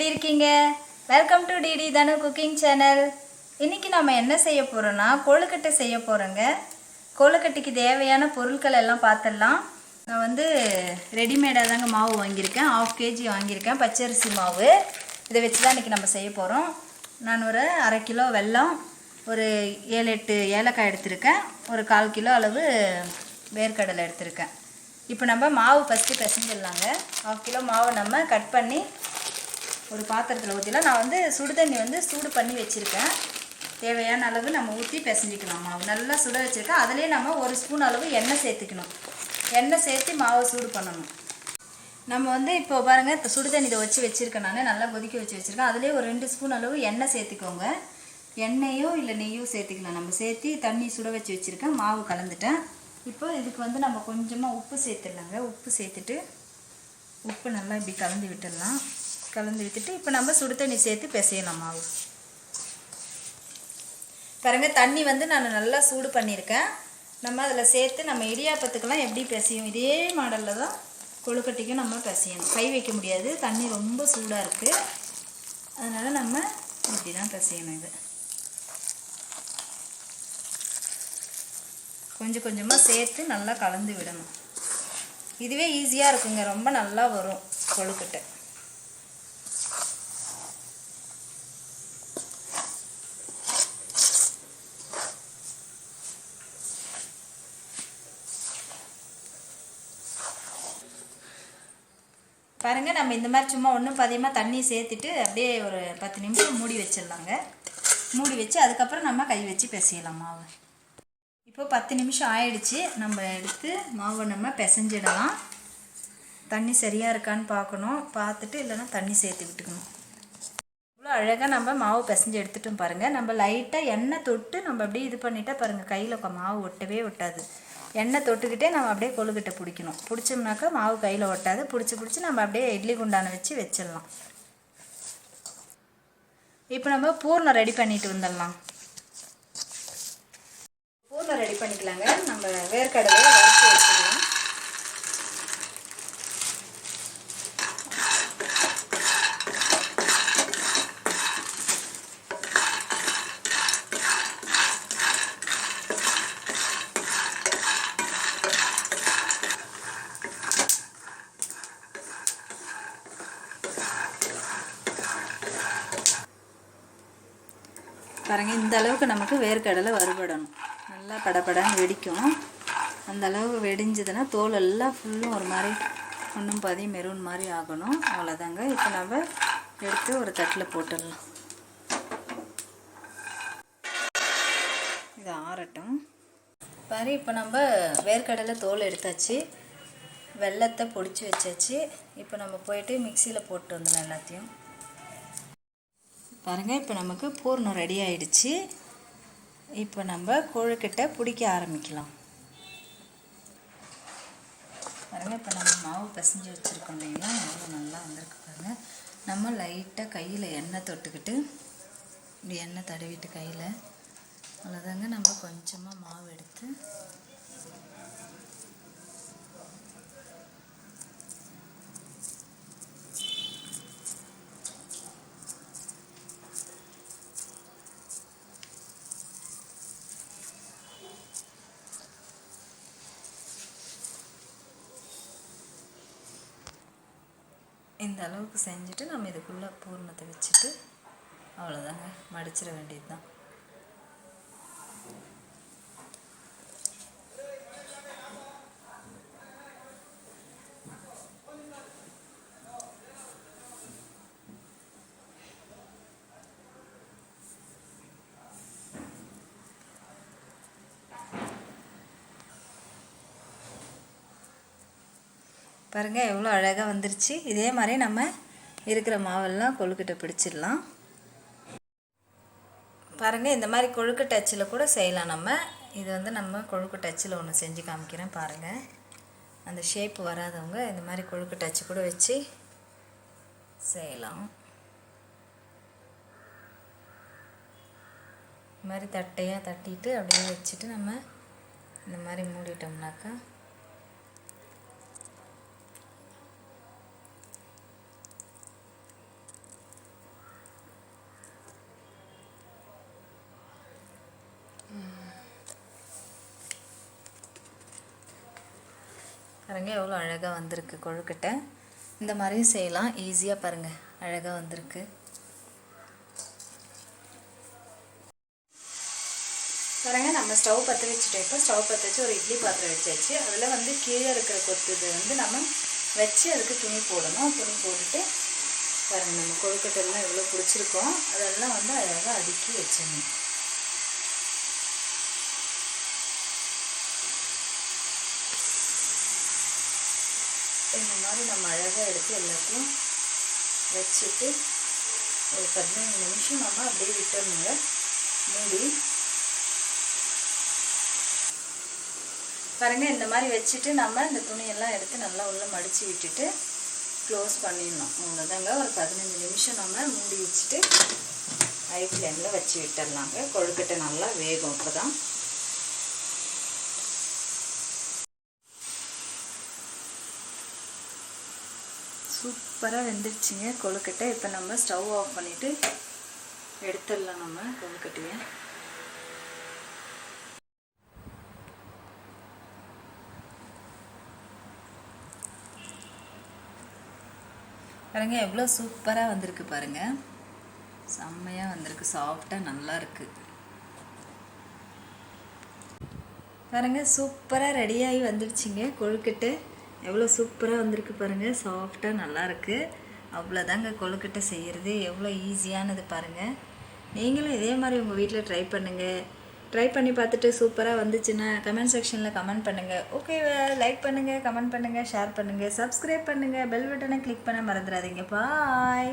எப்படி இருக்கீங்க? Welcome to DD Thanu cooking channel. இன்னைக்கு நம்ம என்ன செய்ய போறோம்னா கொழுக்கட்டை செய்ய போறோங்க. கொழுக்கட்டைக்கு தேவையான பொருட்கள் எல்லாம் பார்த்துடலாம். நான் வந்து ரெடிமேடாக தாங்க மாவு வாங்கியிருக்கேன். 1/2 kg வாங்கியிருக்கேன் பச்சரிசி மாவு. இதை வச்சு தான் இன்றைக்கி நம்ம செய்ய போகிறோம். நான் ஒரு 1/2 கிலோ வெல்லம், ஒரு 7-8 ஏலக்காய் எடுத்திருக்கேன், ஒரு 1/4 கிலோ அளவு வேர்க்கடலை எடுத்திருக்கேன். இப்போ நம்ம மாவு ஃபஸ்ட்டு பிசைஞ்சிடலாங்க. 1/2 கிலோ மாவை நம்ம கட் பண்ணி ஒரு பாத்திரத்தில் ஊற்றிலாம். நான் வந்து சுடு தண்ணி வந்து சூடு பண்ணி வச்சுருக்கேன். தேவையான அளவு நம்ம ஊற்றி பிசைஞ்சிக்கலாம். மாவு நல்லா சுட வச்சுருக்கேன். அதிலே நம்ம 1 ஸ்பூன் அளவு எண்ணெய் சேர்த்துக்கணும். எண்ணெய் சேர்த்து மாவை சூடு பண்ணணும். நம்ம வந்து இப்போ பாருங்கள், சுடு தண்ணி இதை வச்சுருக்கேன். நான் நல்லா கொதிக்க வச்சுருக்கேன். அதிலே ஒரு 2 ஸ்பூன் அளவு எண்ணெய் சேர்த்துக்கோங்க. எண்ணெயோ இல்லை நெய்யோ சேர்த்துக்கலாம். நம்ம சேர்த்து தண்ணி சுட வச்சுருக்கேன். மாவு கலந்துட்டேன். இப்போ இதுக்கு வந்து நம்ம கொஞ்சமாக உப்பு சேர்த்துடலாங்க. உப்பு சேர்த்துட்டு உப்பு நல்லா இப்படி கலந்து விட்டுடலாம். கலந்து விட்டுட்டு இப்போ நம்ம சுடு தண்ணி சேர்த்து பிசையலாம் மாவு. பாருங்க, தண்ணி வந்து நான் நல்லா சூடு பண்ணியிருக்கேன். நம்ம அதில் சேர்த்து நம்ம இடியாப்பத்துக்கெல்லாம் எப்படி பிசையும் இதே மாடலில் தான் கொழுக்கட்டைக்கும் நம்ம பிசையணும். கை வைக்க முடியாது, தண்ணி ரொம்ப சூடாக இருக்குது. அதனால் நம்ம இப்படி தான் பிசையணும். இது கொஞ்சம் கொஞ்சமாக சேர்த்து நல்லா கலந்து விடணும். இதுவே ஈஸியாக இருக்குங்க, ரொம்ப நல்லா வரும் கொழுக்கட்டை. பாருங்கள், நம்ம இந்த மாதிரி சும்மா ஒன்றும் பாதியமாக தண்ணி சேர்த்துட்டு அப்படியே ஒரு 10 நிமிஷம் மூடி வச்சிடலாங்க. மூடி வச்சு அதுக்கப்புறம் நம்ம கை வச்சு பிசையலாம் மாவு. இப்போ 10 நிமிஷம் ஆயிடுச்சு. நம்ம எடுத்து மாவை நம்ம பிசைஞ்சிடலாம். தண்ணி சரியாக இருக்கான்னு பார்க்கணும். பார்த்துட்டு இல்லைன்னா தண்ணி சேர்த்து விட்டுக்கணும். இவ்வளோ அழகாக நம்ம மாவு பிசைஞ்சு எடுத்துட்டோம். பாருங்கள், நம்ம லைட்டாக எண்ணெய் தொட்டு நம்ம அப்படியே இது பண்ணிட்டா பாருங்கள், கையில் மாவு ஒட்டவே ஒட்டாது. எண்ணெய் தொட்டுக்கிட்டே நம்ம அப்படியே கொழுக்கட்டை பிடிக்கணும். பிடிச்சோம்னாக்கா மாவு கையில் ஒட்டாது. பிடிச்சி நம்ம அப்படியே இட்லி குண்டான வச்சு வச்சிடலாம். இப்போ நம்ம பூர்ணம் ரெடி பண்ணிட்டு வந்துடலாம். பூர்ணம் ரெடி பண்ணிக்கலாங்க. நம்ம வேர்க்கடலை வறுத்து வச்சுக்கலாம். பாருங்கள், இந்த அளவுக்கு நமக்கு வேர்க்கடலை வறுபடணும். நல்லா படப்படன்னு வெடிக்கும். அந்த அளவு வெடிஞ்சதுன்னா தோல் எல்லாம் ஃபுல்லும் ஒரு மாதிரி ஒன்றும் பாதி மெரூன் மாதிரி ஆகணும். அவ்வளோதாங்க. இப்போ நம்ம எடுத்து ஒரு தட்டில் போட்டுடலாம். இது ஆறட்டும். பாரு, இப்போ நம்ம வேர்க்கடலை தோல் எடுத்தாச்சு, வெல்லத்தை பொடிச்சு வச்சாச்சு. இப்போ நம்ம போயிட்டு மிக்சியில் போட்டு வந்துடலாம் எல்லாத்தையும். பாருங்கள், இப்போ நமக்கு பூர்ணம் ரெடி ஆயிடுச்சு. இப்போ நம்ம கொழுக்கட்டை பிடிக்க ஆரம்பிக்கலாம். பாருங்கள், இப்போ நம்ம மாவு பிசைஞ்சு வச்சுருக்கோம் இல்லைங்களா, அவ்வளோ நல்லா வந்திருக்கு. பாருங்கள், நம்ம லைட்டாக கையில் எண்ணெய் தொட்டுக்கிட்டு இப்படி எண்ணெய் தடவிட்டு கையில் அவ்வளோதாங்க. நம்ம கொஞ்சமாக மாவு எடுத்து இந்த அளவுக்கு செஞ்சுட்டு நம்ம இதுக்குள்ளே பூர்ணத்தை வச்சுட்டு அவ்வளோதாங்க, மடிச்சிட வேண்டியது தான். பாருங்கள், எவ்வளோ அழகாக வந்துருச்சு. இதே மாதிரி நம்ம இருக்கிற மாவெல்லாம் கொழுக்கட்டை பிடிச்சிடலாம். பாருங்கள், இந்த மாதிரி கொழுக்கட்டை அச்சில் கூட செய்யலாம். நம்ம இது வந்து நம்ம கொழுக்கட்டை அச்சில் ஒன்று செஞ்சு காமிக்கிறேன். பாருங்கள், அந்த ஷேப் வராதவங்க இந்த மாதிரி கொழுக்கட்டை அச்சு கூட வச்சு செய்யலாம். இந்த மாதிரி தட்டையாக தட்டிட்டு அப்படியே வச்சுட்டு நம்ம இந்த மாதிரி மூடிட்டோம்னாக்கா பாருங்கள் எவ்வளோ அழகாக வந்திருக்கு கொழுக்கட்டை. இந்த மாதிரியும் செய்யலாம், ஈஸியாக பாருங்கள் அழகாக வந்திருக்கு. பாருங்கள் நம்ம ஸ்டவ் பற்ற வச்சுட்டோம். இப்போ ஸ்டவ் பற்ற வச்சு ஒரு இட்லி பாத்திரம் வச்சாச்சு. அதில் வந்து கீழே இருக்கிற கொத்துது வந்து நம்ம வச்சு அதுக்கு துணி போடணும். துணி போட்டுட்டு பாருங்கள் நம்ம கொழுக்கட்டைலாம் எவ்வளோ பிடிச்சிருக்கோம் அதெல்லாம் வந்து அழகாக அடுக்கி வச்சிடணும். இந்த மாதிரி நம்ம அழகாக எடுத்து எல்லாத்தையும் வச்சுட்டு ஒரு 15 நிமிஷம் நம்ம அப்படியே விட்டுறணுங்க மூடி. பாருங்கள் இந்த மாதிரி வச்சுட்டு நம்ம இந்த துணியெல்லாம் எடுத்து நல்லா உள்ளே மடித்து விட்டுட்டு க்ளோஸ் பண்ணிடணும். அவ்வளோதாங்க. ஒரு 15 நிமிஷம் நம்ம மூடி வச்சுட்டு ஹை ஃப்ளேமில் வச்சு விட்டுடலாங்க. கொழுக்கட்டை நல்லா வேகும். அப்போ தான் சூப்பராக வெந்துருச்சுங்க கொழுக்கட்டை. இப்போ நம்ம ஸ்டவ் ஆஃப் பண்ணிவிட்டு எடுத்துடலாம் நம்ம கொழுக்கட்டையை. பாருங்கள் எவ்வளோ சூப்பராக வந்திருக்கு பாருங்கள். செம்மையாக வந்திருக்கு, சாஃப்டாக நல்லா இருக்குது. பாருங்கள் சூப்பராக ரெடியாகி வந்துடுச்சிங்க கொழுக்கட்டை. எவ்வளோ சூப்பராக வந்திருக்கு பாருங்கள், சாஃப்டாக நல்லாயிருக்கு. அவ்வளோதாங்க கொழுக்கட்டை செய்கிறது, எவ்வளோ ஈஸியானது பாருங்கள். நீங்களும் இதே மாதிரி உங்கள் வீட்டில் ட்ரை பண்ணுங்கள். ட்ரை பண்ணி பார்த்துட்டு சூப்பராக வந்துச்சுன்னா கமெண்ட் செக்ஷனில் கமெண்ட் பண்ணுங்கள். ஓகே, லைக் பண்ணுங்கள், கமெண்ட் பண்ணுங்கள், ஷேர் பண்ணுங்கள், சப்ஸ்கிரைப் பண்ணுங்கள், பெல் பட்டனை கிளிக் பண்ண மறந்துடாதீங்க. பாய்.